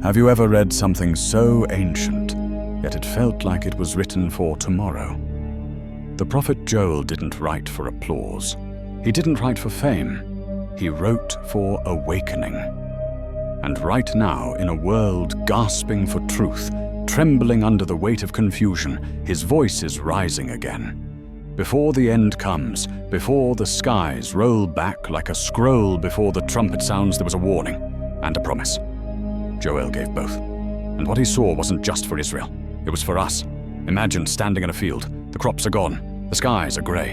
Have you ever read something so ancient, yet it felt like it was written for tomorrow? The prophet Joel didn't write for applause. He didn't write for fame. He wrote for awakening. And right now, in a world gasping for truth, trembling under the weight of confusion, his voice is rising again. Before the end comes, before the skies roll back like a scroll before the trumpet sounds, there was a warning and a promise. Joel gave both. And what he saw wasn't just for Israel. It was for us. Imagine standing in a field. The crops are gone. The skies are grey.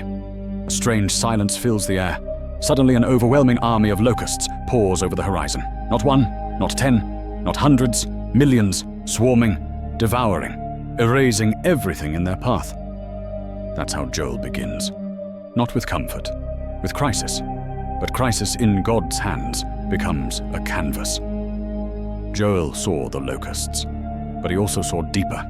A strange silence fills the air. Suddenly an overwhelming army of locusts pours over the horizon. Not one, not 10, not hundreds, millions, swarming, devouring, erasing everything in their path. That's how Joel begins. Not with comfort, with crisis. But crisis in God's hands becomes a canvas. Joel saw the locusts, but he also saw deeper.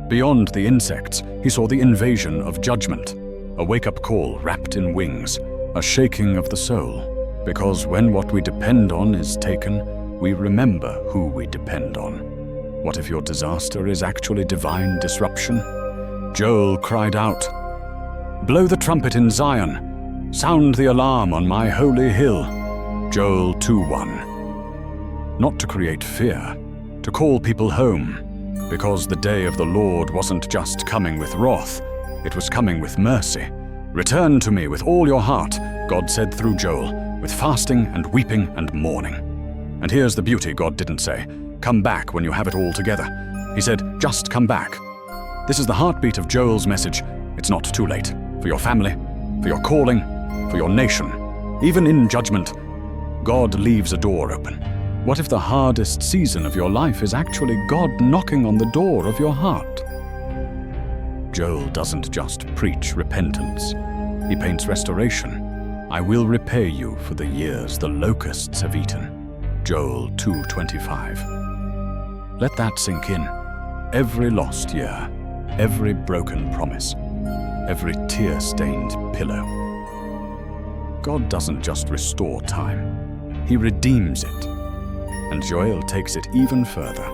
Beyond the insects, he saw the invasion of judgment, a wake-up call wrapped in wings, a shaking of the soul. Because when what we depend on is taken, we remember who we depend on. What if your disaster is actually divine disruption? Joel cried out, "Blow the trumpet in Zion, sound the alarm on my holy hill." Joel 2:1. Not to create fear, to call people home, because the day of the Lord wasn't just coming with wrath, it was coming with mercy. "Return to me with all your heart," God said through Joel, "with fasting and weeping and mourning." And here's the beauty: God didn't say, "Come back when you have it all together." He said, "Just come back." This is the heartbeat of Joel's message. It's not too late. For your family, for your calling, for your nation. Even in judgment, God leaves a door open. What if the hardest season of your life is actually God knocking on the door of your heart? Joel doesn't just preach repentance. He paints restoration. "I will repay you for the years the locusts have eaten." Joel 2:25. Let that sink in. Every lost year, every broken promise, every tear-stained pillow. God doesn't just restore time. He redeems it. And Joel takes it even further.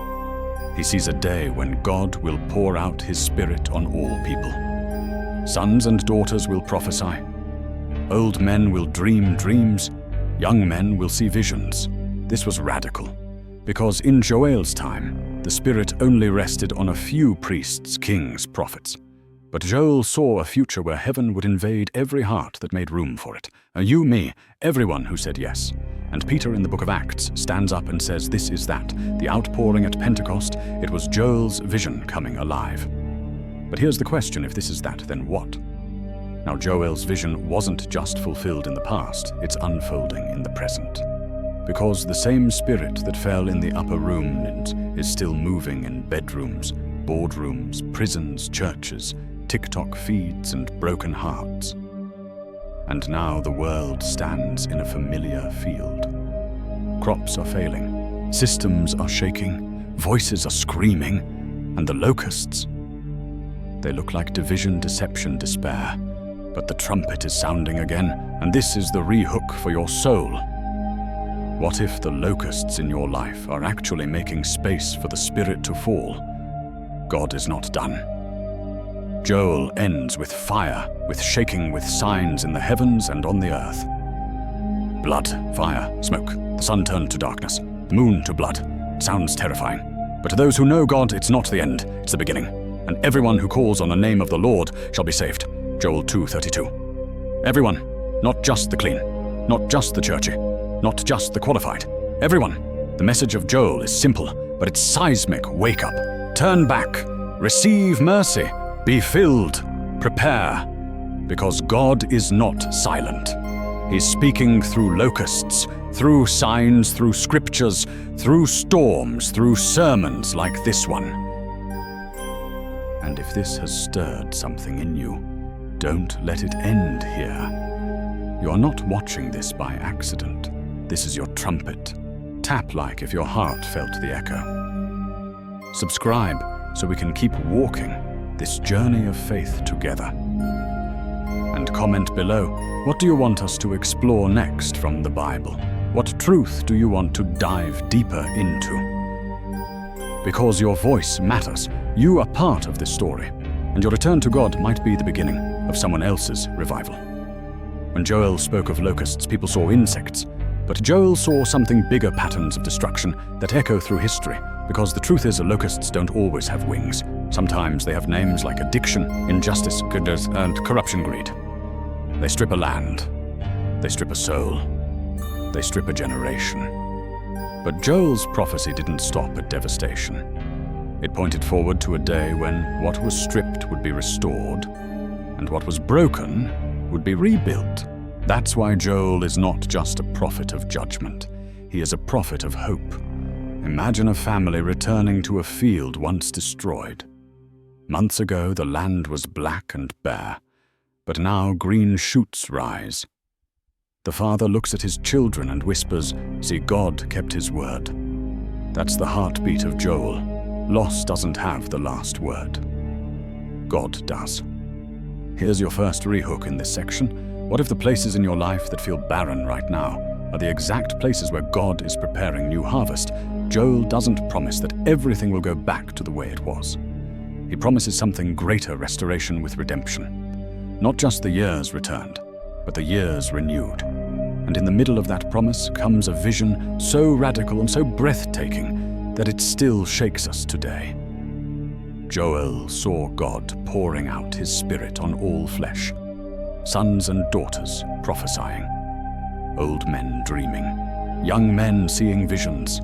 He sees a day when God will pour out His Spirit on all people. Sons and daughters will prophesy. Old men will dream dreams. Young men will see visions. This was radical, because in Joel's time, the Spirit only rested on a few priests, kings, prophets. But Joel saw a future where heaven would invade every heart that made room for it. You, me, everyone who said yes. And Peter in the book of Acts stands up and says, "This is that, the outpouring at Pentecost. It was Joel's vision coming alive." But here's the question: if this is that, then what? Now, Joel's vision wasn't just fulfilled in the past, it's unfolding in the present. Because the same Spirit that fell in the upper room is still moving in bedrooms, boardrooms, prisons, churches, TikTok feeds, and broken hearts. And now the world stands in a familiar field. Crops are failing, systems are shaking, voices are screaming, and the locusts, they look like division, deception, despair. But the trumpet is sounding again, and this is the rehook for your soul. What if the locusts in your life are actually making space for the Spirit to fall? God is not done. Joel ends with fire, with shaking, with signs in the heavens and on the earth. Blood, fire, smoke. The sun turned to darkness, the moon to blood. It sounds terrifying. But to those who know God, it's not the end, it's the beginning. And everyone who calls on the name of the Lord shall be saved. Joel 2:32. Everyone, not just the clean, not just the churchy, not just the qualified. Everyone. The message of Joel is simple, but it's seismic. Wake up. Turn back. Receive mercy. Be filled. Prepare. Because God is not silent. He's speaking through locusts, through signs, through scriptures, through storms, through sermons like this one. And if this has stirred something in you, don't let it end here. You're not watching this by accident. This is your trumpet. Tap like if your heart felt the echo. Subscribe so we can keep walking this journey of faith together. And comment below, what do you want us to explore next from the Bible? What truth do you want to dive deeper into? because your voice matters. You are part of this story, and your return to God might be the beginning of someone else's revival. When Joel spoke of locusts, people saw insects, but Joel saw something bigger, patterns of destruction that echo through history, because the truth is locusts don't always have wings. Sometimes they have names like addiction, injustice, goodness, and corruption, greed. They strip a land. They strip a soul. They strip a generation. But Joel's prophecy didn't stop at devastation. It pointed forward to a day when what was stripped would be restored, and what was broken would be rebuilt. That's why Joel is not just a prophet of judgment. He is a prophet of hope. Imagine a family returning to a field once destroyed. Months ago, the land was black and bare, but now green shoots rise. The father looks at his children and whispers, "See, God kept his word." That's the heartbeat of Joel. Loss doesn't have the last word. God does. Here's your first rehook in this section. What if the places in your life that feel barren right now are the exact places where God is preparing new harvest? Joel doesn't promise that everything will go back to the way it was. He promises something greater, restoration with redemption. Not just the years returned, but the years renewed. And in the middle of that promise comes a vision so radical and so breathtaking that it still shakes us today. Joel saw God pouring out his Spirit on all flesh, sons and daughters prophesying, old men dreaming, young men seeing visions,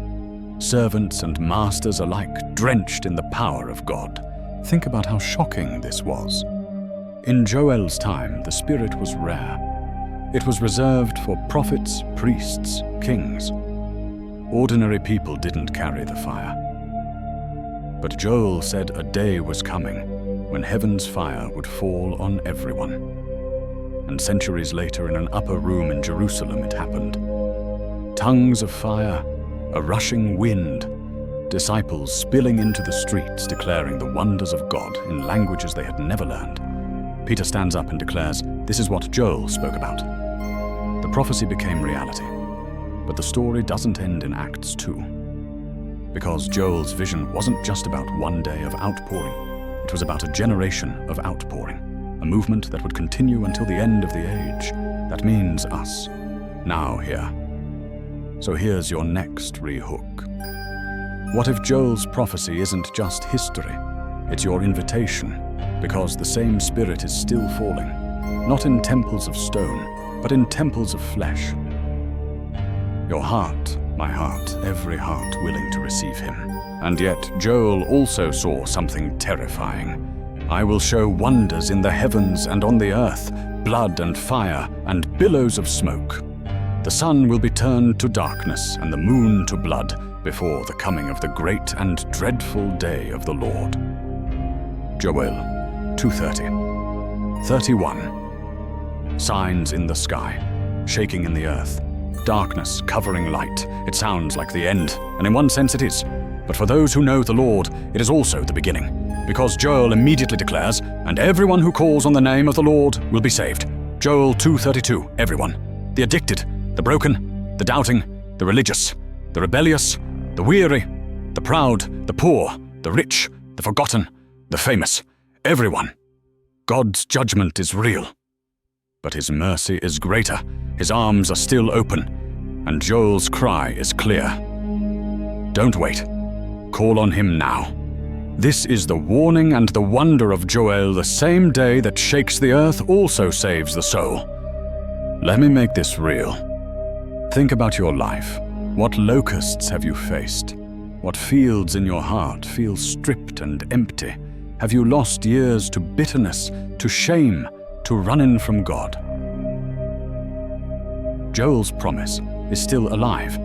servants and masters alike drenched in the power of God. Think about how shocking this was. In Joel's time, the Spirit was rare. It was reserved for prophets, priests, kings. Ordinary people didn't carry the fire. But Joel said a day was coming when heaven's fire would fall on everyone. And centuries later, in an upper room in Jerusalem, it happened. Tongues of fire, a rushing wind, disciples spilling into the streets declaring the wonders of God in languages they had never learned. Peter stands up and declares, "This is what Joel spoke about." The prophecy became reality, but the story doesn't end in Acts 2. Because Joel's vision wasn't just about one day of outpouring, it was about a generation of outpouring, a movement that would continue until the end of the age. That means us, now here. So here's your next rehook. What if Joel's prophecy isn't just history? It's your invitation, because the same Spirit is still falling, not in temples of stone, but in temples of flesh. Your heart, my heart, every heart willing to receive him. And yet Joel also saw something terrifying. "I will show wonders in the heavens and on the earth, blood and fire and billows of smoke. The sun will be turned to darkness and the moon to blood before the coming of the great and dreadful day of the Lord." Joel 2:30. 31. Signs in the sky, shaking in the earth, darkness covering light. It sounds like the end, and in one sense it is. But for those who know the Lord, it is also the beginning. Because Joel immediately declares, "And everyone who calls on the name of the Lord will be saved." Joel 2:32, everyone. The addicted, the broken, the doubting, the religious, the rebellious, the weary, the proud, the poor, the rich, the forgotten, the famous, everyone. God's judgment is real, but his mercy is greater. His arms are still open, and Joel's cry is clear. Don't wait. Call on him now. This is the warning and the wonder of Joel. The same day that shakes the earth also saves the soul. Let me make this real. Think about your life. What locusts have you faced? What fields in your heart feel stripped and empty? Have you lost years to bitterness, to shame, to running from God? Joel's promise is still alive.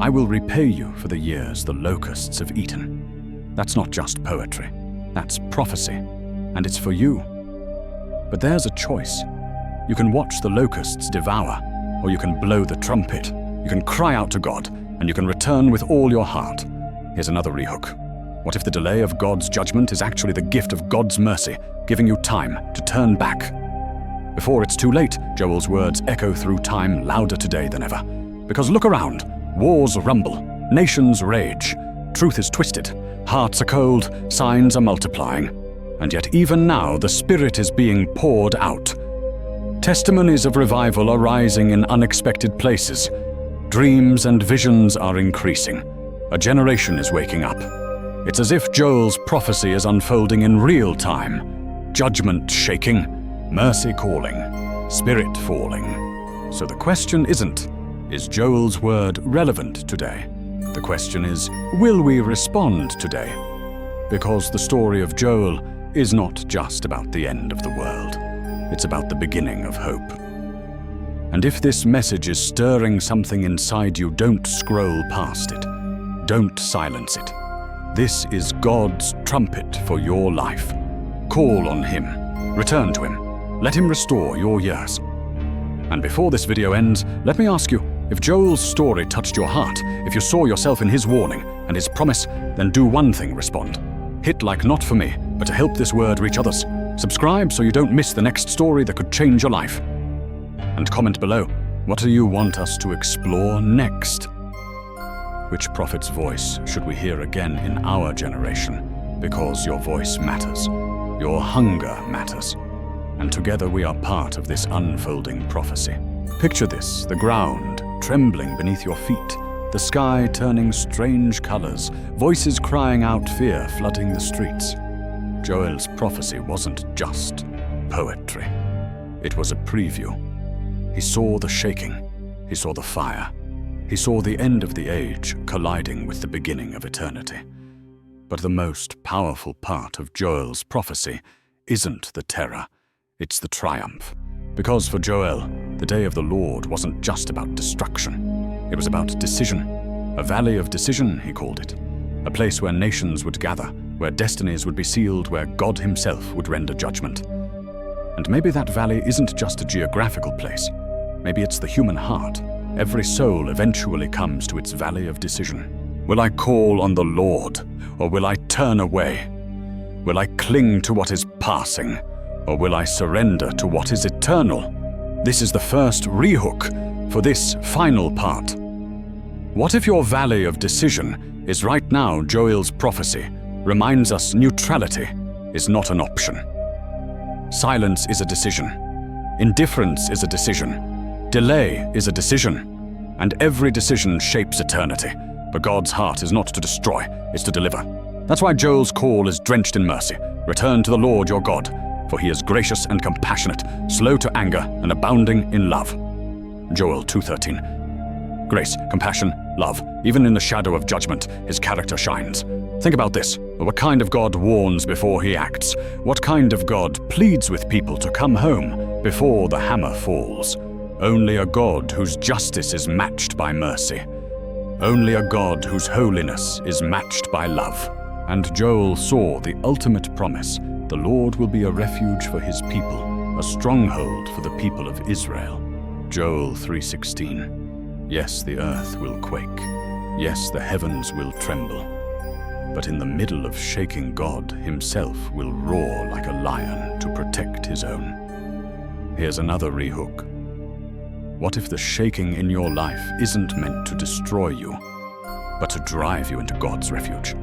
I will repay you for the years the locusts have eaten. That's not just poetry. That's prophecy, and it's for you. But there's a choice. You can watch the locusts devour, or you can blow the trumpet. You can cry out to God, and you can return with all your heart. Here's another rehook. What if the delay of God's judgment is actually the gift of God's mercy, giving you time to turn back? Before it's too late, Joel's words echo through time louder today than ever. Because look around. Wars rumble. Nations rage. Truth is twisted. Hearts are cold, signs are multiplying, and yet even now the Spirit is being poured out. Testimonies of revival are rising in unexpected places. Dreams and visions are increasing. A generation is waking up. It's as if Joel's prophecy is unfolding in real time. Judgment shaking, mercy calling, Spirit falling. So the question isn't, is Joel's word relevant today? The question is, will we respond today? Because the story of Joel is not just about the end of the world. It's about the beginning of hope. And if this message is stirring something inside you, don't scroll past it. Don't silence it. This is God's trumpet for your life. Call on Him. Return to Him. Let Him restore your years. And before this video ends, let me ask you, if Joel's story touched your heart, if you saw yourself in his warning and his promise, then do one thing: respond. Hit like not for me, but to help this word reach others. Subscribe so you don't miss the next story that could change your life. And comment below, what do you want us to explore next? Which prophet's voice should we hear again in our generation? Because your voice matters. Your hunger matters. And together we are part of this unfolding prophecy. Picture this: the ground trembling beneath your feet, the sky turning strange colors, voices crying out fear flooding the streets. Joel's prophecy wasn't just poetry. It was a preview. He saw the shaking. He saw the fire. He saw the end of the age colliding with the beginning of eternity. But the most powerful part of Joel's prophecy isn't the terror, it's the triumph. Because for Joel, the day of the Lord wasn't just about destruction. It was about decision. A valley of decision, he called it. A place where nations would gather, where destinies would be sealed, where God Himself would render judgment. And maybe that valley isn't just a geographical place. Maybe it's the human heart. Every soul eventually comes to its valley of decision. Will I call on the Lord, or will I turn away? Will I cling to what is passing, or will I surrender to what is eternal? This is the first rehook for this final part. What if your valley of decision is right now Joel's prophecy reminds us neutrality is not an option. Silence is a decision. Indifference is a decision. Delay is a decision. And every decision shapes eternity. But God's heart is not to destroy, it's to deliver. That's why Joel's call is drenched in mercy. Return to the Lord your God, for He is gracious and compassionate, slow to anger and abounding in love. Joel 2:13. Grace, compassion, love. Even in the shadow of judgment, His character shines. Think about this. What kind of God warns before He acts? What kind of God pleads with people to come home before the hammer falls? Only a God whose justice is matched by mercy. Only a God whose holiness is matched by love. And Joel saw the ultimate promise. The Lord will be a refuge for His people, a stronghold for the people of Israel. Joel 3:16. Yes, the earth will quake. Yes, the heavens will tremble. But in the middle of shaking, God Himself will roar like a lion to protect His own. Here's another rehook. What if the shaking in your life isn't meant to destroy you, but to drive you into God's refuge?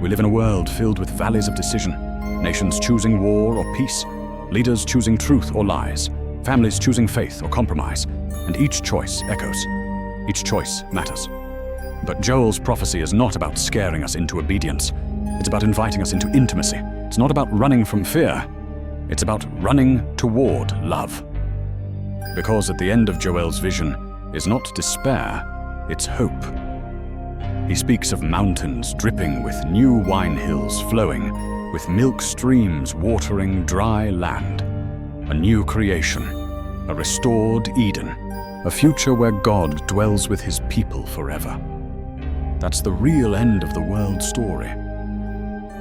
We live in a world filled with valleys of decision, nations choosing war or peace, leaders choosing truth or lies, families choosing faith or compromise, and each choice echoes. Each choice matters. But Joel's prophecy is not about scaring us into obedience. It's about inviting us into intimacy. It's not about running from fear. It's about running toward love. Because at the end of Joel's vision is not despair, it's hope. He speaks of mountains dripping with new wine hills flowing, with milk streams watering dry land. A new creation, a restored Eden, a future where God dwells with His people forever. That's the real end of the world story.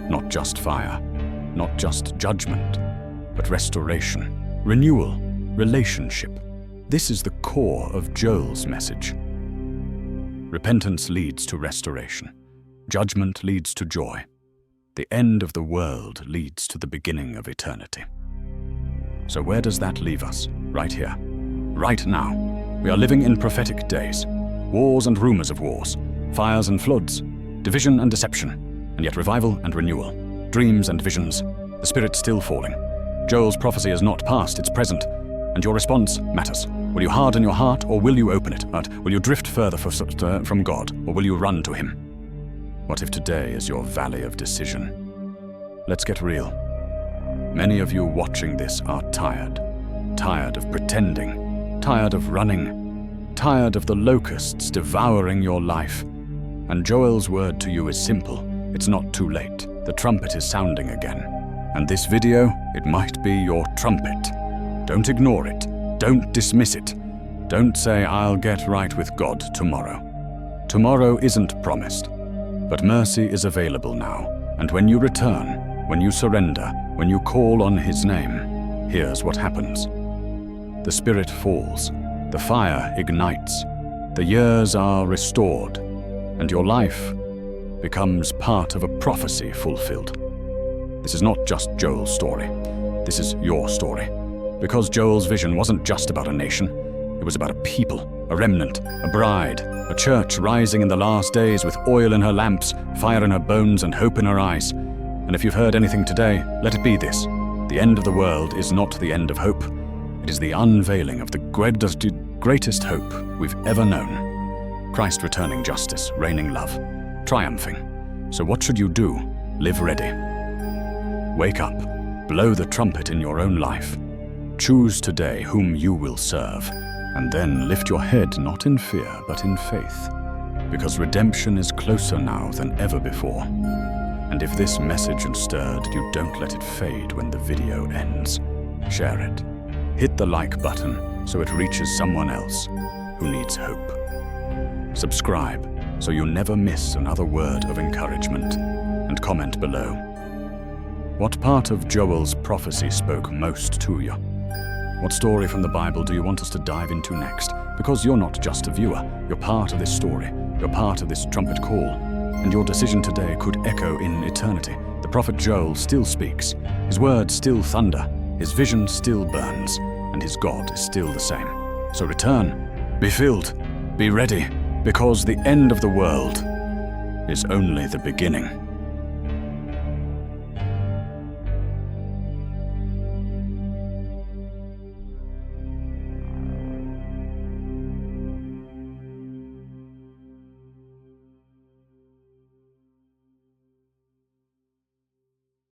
Not just fire, not just judgment, but restoration, renewal, relationship. This is the core of Joel's message. Repentance leads to restoration. Judgment leads to joy. The end of the world leads to the beginning of eternity. So where does that leave us? Right here. Right now. We are living in prophetic days. Wars and rumors of wars. Fires and floods. Division and deception. and yet revival and renewal, dreams and visions, the Spirit still falling. Joel's prophecy is not past, it's present, and your response matters. Will you harden your heart, or will you open it? Will you drift further from God, or will you run to Him? What if today is your valley of decision? Let's get real. Many of you watching this are tired. Tired of pretending. Tired of running. Tired of the locusts devouring your life. And Joel's word to you is simple. It's not too late. The trumpet is sounding again. And this video, it might be your trumpet. Don't ignore it. Don't dismiss it. Don't say, I'll get right with God tomorrow. Tomorrow isn't promised. But mercy is available now. And when you return, when you surrender, when you call on His name, here's what happens. The Spirit falls. The fire ignites. The years are restored. And your life becomes part of a prophecy fulfilled. This is not just Joel's story. This is your story. Because Joel's vision wasn't just about a nation. It was about a people, a remnant, a bride, a church rising in the last days with oil in her lamps, fire in her bones, and hope in her eyes. And if you've heard anything today, let it be this. The end of the world is not the end of hope. It is the unveiling of the greatest hope we've ever known. Christ returning justice, reigning love, triumphing. So what should you do? Live ready. Wake up. Blow the trumpet in your own life. Choose today whom you will serve, and then lift your head not in fear, but in faith, because redemption is closer now than ever before. And if this message has stirred you, don't let it fade when the video ends. Share it. Hit the like button so it reaches someone else who needs hope. Subscribe so you never miss another word of encouragement, and comment below. What part of Joel's prophecy spoke most to you? What story from the Bible do you want us to dive into next? Because you're not just a viewer, you're part of this story, you're part of this trumpet call, and your decision today could echo in eternity. The prophet Joel still speaks, his words still thunder, his vision still burns, and his God is still the same. So return, be filled, be ready, because the end of the world is only the beginning.